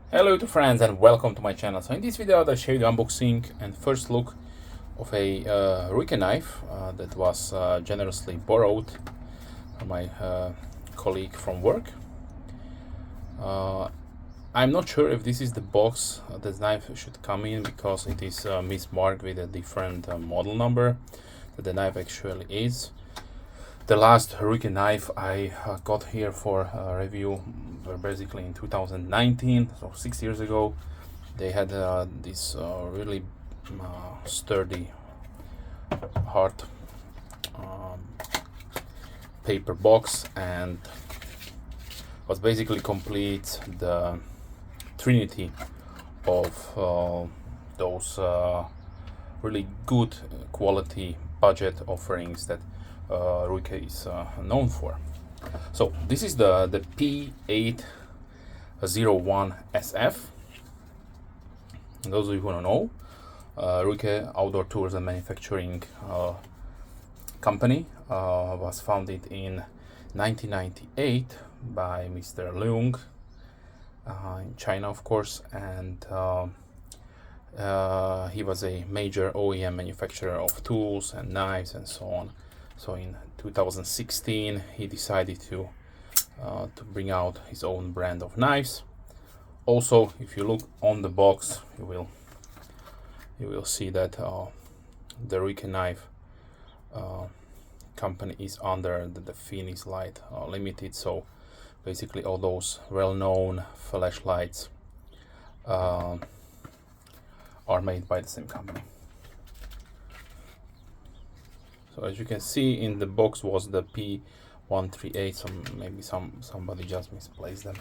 Hello to friends and welcome to my channel. So in this video I'll show you the unboxing and first look of a RUIKE knife that was generously borrowed by my colleague from work. I'm not sure if this is the box this knife should come in because it is mismarked with a different model number that the knife actually is. The last RUIKE knife I got here for review were basically in 2019, so 6 years ago. They had this really sturdy, hard paper box, and was basically complete the trinity of those really good quality budget offerings that RUIKE is known for. So this is the P801 SF. And those of you who don't know, RUIKE Outdoor Tools and Manufacturing company was founded in 1998 by Mr. Leung in China, of course, and he was a major OEM manufacturer of tools and knives and so on. So in 2016 he decided to bring out his own brand of knives. Also, if you look on the box, you will see that the RUIKE knife company is under the Phoenix Light Limited. So basically all those well-known flashlights are made by the same company. So as you can see, in the box was the P801, so maybe somebody just misplaced them.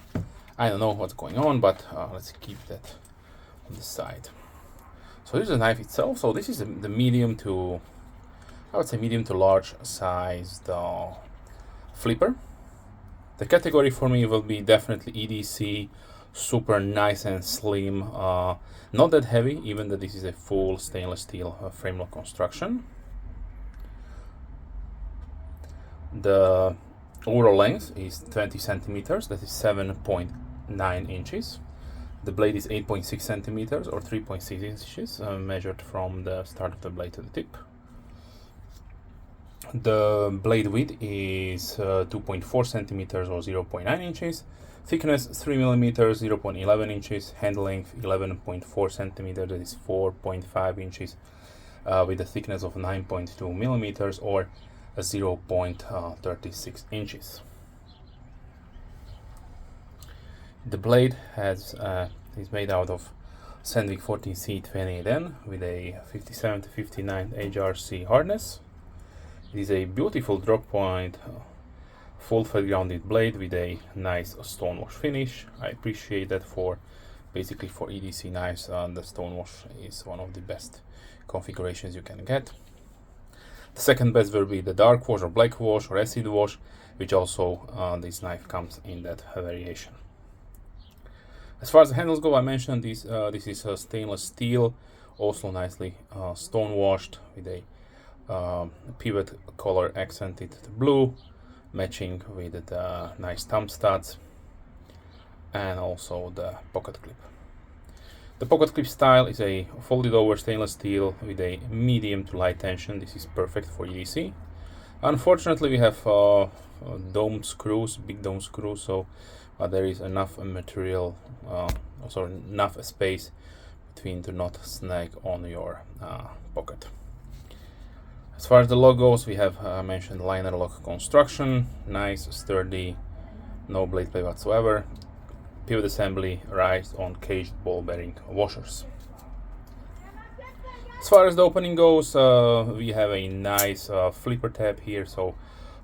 I don't know what's going on, but let's keep that on the side. So here's the knife itself. So this is the medium to, I would say medium to large sized flipper. The category for me will be definitely EDC, super nice and slim, not that heavy, even though this is a full stainless steel frame lock construction. The overall length is 20 centimeters, that is 7.9 inches. The blade is 8.6 centimeters or 3.6 inches, measured from the start of the blade to the tip. The blade width is 2.4 centimeters or 0.9 inches. Thickness 3 millimeters, 0.11 inches. Hand length 11.4 centimeters, that is 4.5 inches, with a thickness of 9.2 millimeters or 0.36 inches. The blade is made out of Sandvik 14C28N with a 57 to 59 HRC hardness. It is a beautiful drop point, full fed grounded blade with a nice stonewash finish. I appreciate that for basically for EDC knives. The stonewash is one of the best configurations you can get. The second best will be the dark wash or black wash or acid wash, which also this knife comes in that variation. As far as the handles go, I mentioned this is stainless steel, also nicely stone washed with a pivot color accented blue, matching with the nice thumb studs and also the pocket clip. The pocket clip style is a folded over stainless steel with a medium to light tension. This is perfect for EDC. Unfortunately, we have dome screws, big dome screws, so there is enough material, also enough space between to not snag on your pocket. As far as the lock goes, we have mentioned liner lock construction, nice, sturdy, no blade play whatsoever. Pivot assembly rides on caged ball bearing washers. As far as the opening goes, we have a nice flipper tab here, so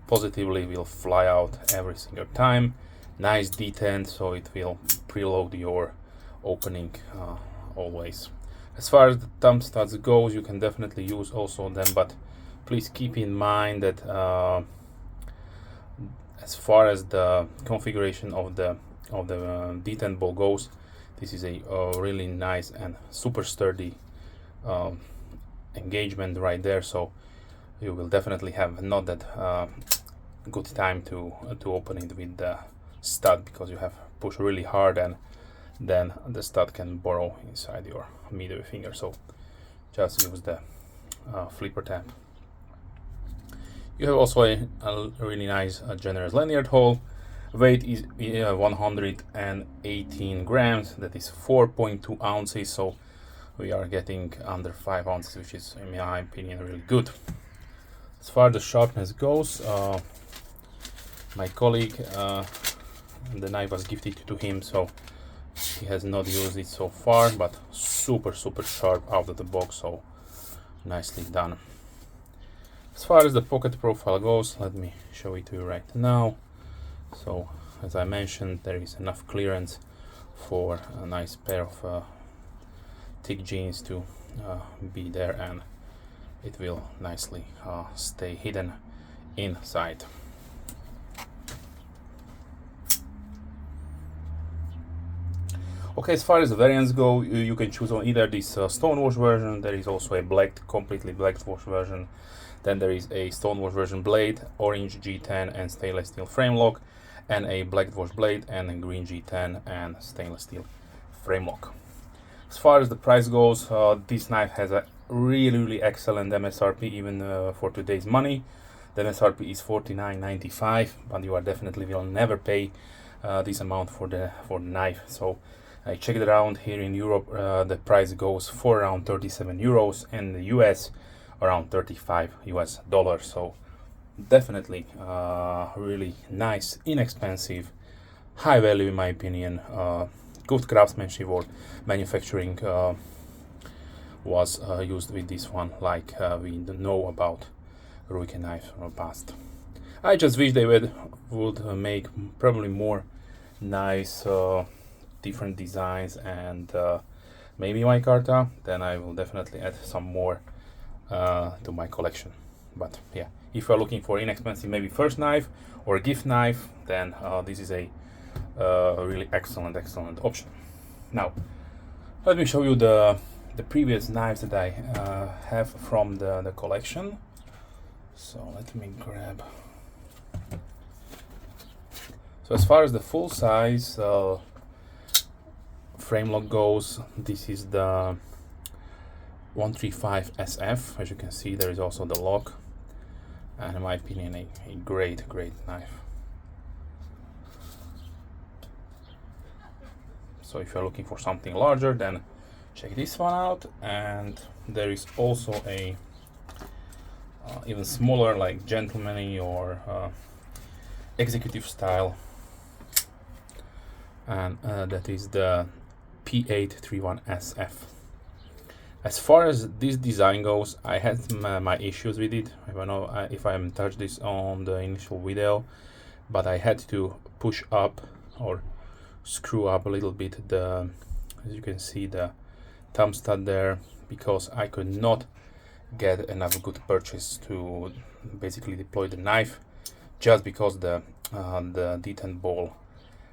positively will fly out every single time. Nice detent, so it will preload your opening always. As far as the thumb studs goes, you can definitely use also them, but please keep in mind that as far as the configuration of the detent ball goes, this is a really nice and super sturdy engagement right there, so you will definitely have not that good time to open it with the stud, because you have push really hard and then the stud can burrow inside your middle finger. So just use the flipper tab. You have also a really nice generous lanyard hole. Weight is 118 grams, that is 4.2 ounces, so we are getting under 5 ounces, which is, in my opinion, really good. As far as the sharpness goes, my colleague, the knife was gifted to him, so he has not used it so far, but super sharp out of the box, so nicely done. As far as the pocket profile goes, let me show it to you right now. So as I mentioned, there is enough clearance for a nice pair of thick jeans to be there, and it will nicely stay hidden inside. Okay, as far as the variants go, you can choose on either this Stonewashed version. There is also a completely black wash version. Then there is a Stonewashed version blade, orange G10 and stainless steel frame lock, and a black wash blade and a green G10 and stainless steel frame lock. As far as the price goes, this knife has a really excellent MSRP, even for today's money. The MSRP is $49.95, but you are definitely will never pay this amount for the knife. So I checked it around. Here in Europe, the price goes for around 37 euros, and in the US around 35 US dollars. So definitely really nice, inexpensive, high value in my opinion. Good craftsmanship or manufacturing was used with this one, like we know about RUIKE knives from the past. I just wish they would make probably more nice different designs and maybe micarta. Then I will definitely add some more to my collection. But yeah, if you're looking for inexpensive maybe first knife or a gift knife, then this is a really excellent option. Now let me show you the previous knives that I have from the collection. So let me grab. So as far as the full size frame lock goes, this is the 135 SF. As you can see, there is also the lock, and in my opinion a great knife. So if you're looking for something larger, then check this one out. And there is also a even smaller, like gentlemanly or executive style, and that is the P831 SF. As far as this design goes, I had my issues with it. I don't know if I haven't touched this on the initial video, but I had to push up or screw up a little bit as you can see, the thumb stud there, because I could not get enough good purchase to basically deploy the knife, just because the detent ball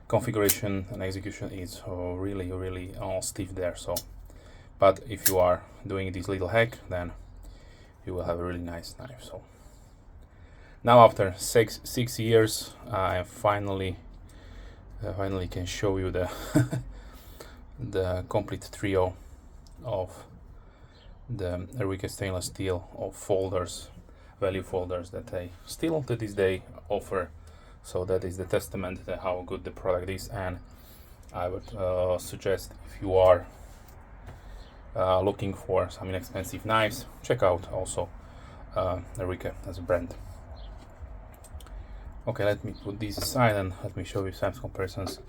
configuration and execution is really stiff there. So but if you are doing this little hack, then you will have a really nice knife. So now after six years, I finally can show you the the complete trio of the RUIKE stainless steel of folders, value folders, that I still to this day offer. So that is the testament to how good the product is, and I would suggest, if you are looking for some inexpensive knives, check out also RUIKE as a brand. Okay, let me put these aside and let me show you some comparisons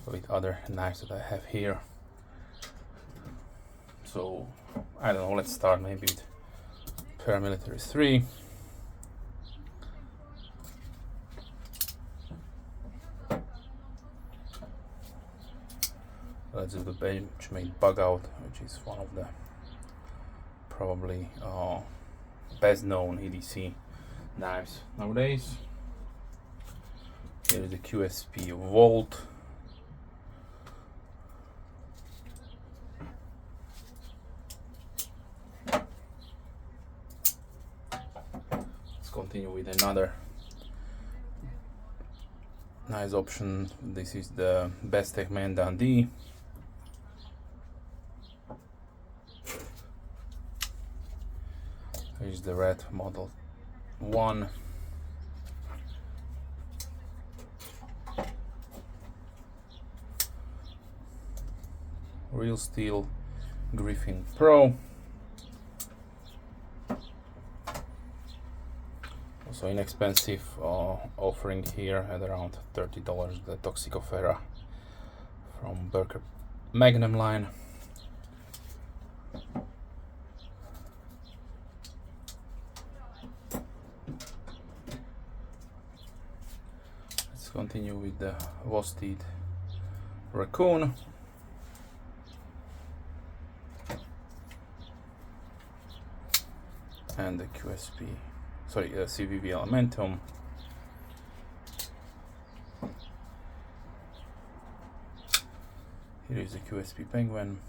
with other knives that I have here. So I don't know, let's start maybe with Paramilitary 3. Let's do the Benchmade Bug Out, which is one of the probably best known EDC knives nowadays. Here is the QSP Volt. Let's continue with another nice option. This is the Bestech Man Dundee. Here's the red Model 1. Real steel Griffin Pro. Also inexpensive offering here at around $30, the Toxicofera from Berker Magnum line. Let's continue with the Vosted Raccoon. And the CVV Elementum. Here is the QSP Penguin.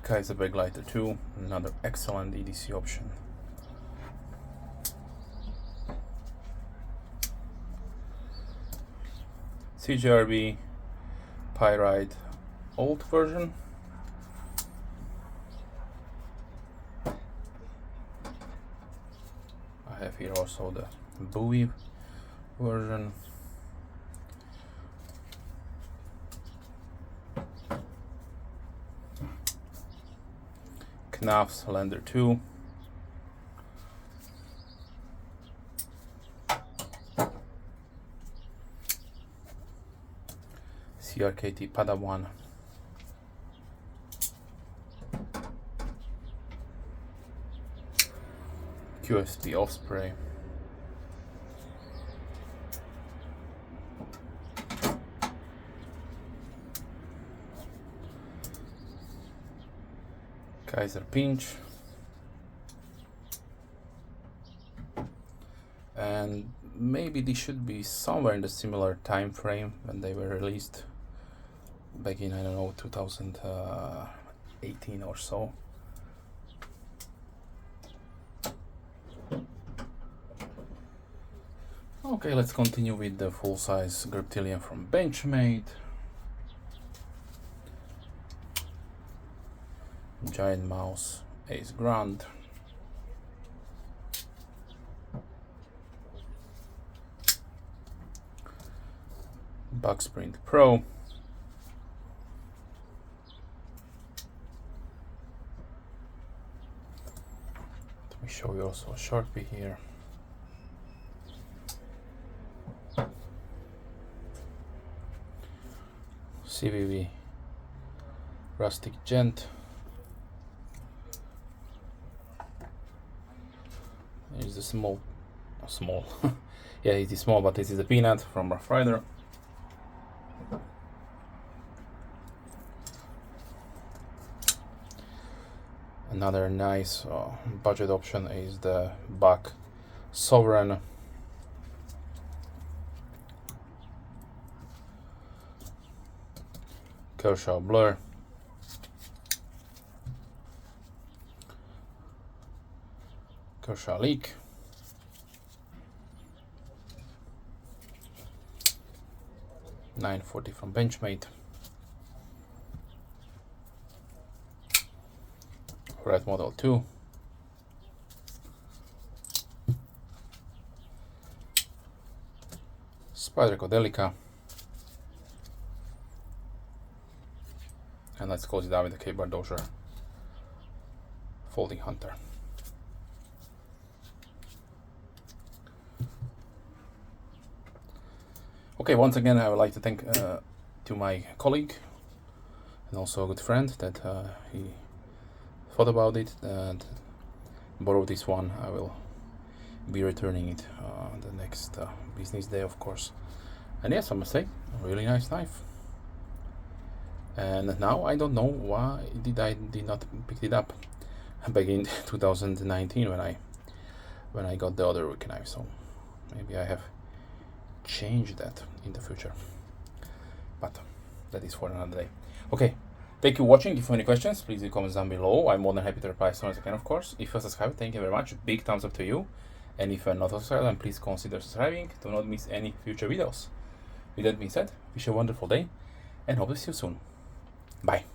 Kaiser Backlighter 2, another excellent EDC option. CJRB Pyrite old version. I have here also the Bowie version. Knaf's Lander 2. CRKT Padawan. QSP Osprey. Kaiser Pinch. And maybe they should be somewhere in the similar time frame when they were released back in, I don't know, 2018 or so. Okay, let's continue with the full-size Griptilian from Benchmade. Giant Mouse Ace Grand. Bugsprint Pro. Let me show you also a Sharpie here. CVV Rustic Gent. Here's the small, yeah, it is small, but this is a Peanut from Rough Rider. Another nice budget option is the Buck Sovereign. Kershaw Blur. Kershaw Leak. $940 from Benchmade. Red Model 2. Spyderco Delica. And let's close it out with the K-Bar Dozier Folding Hunter. Okay, once again, I would like to thank to my colleague and also a good friend that he thought about it and borrowed this one. I will be returning it the next business day, of course. And yes, I must say, a really nice knife. And now I don't know why did not pick it up back in 2019 when I got the other RUIKE knife. So maybe I have changed that in the future, but that is for another day. Okay, thank you for watching. If you have any questions, please leave comments down below. I'm more than happy to reply as soon as I can, of course. If you're subscribed, thank you very much. Big thumbs up to you. And if you're not subscribed, then please consider subscribing to not miss any future videos. With that being said, wish you a wonderful day and hope to see you soon. Bye.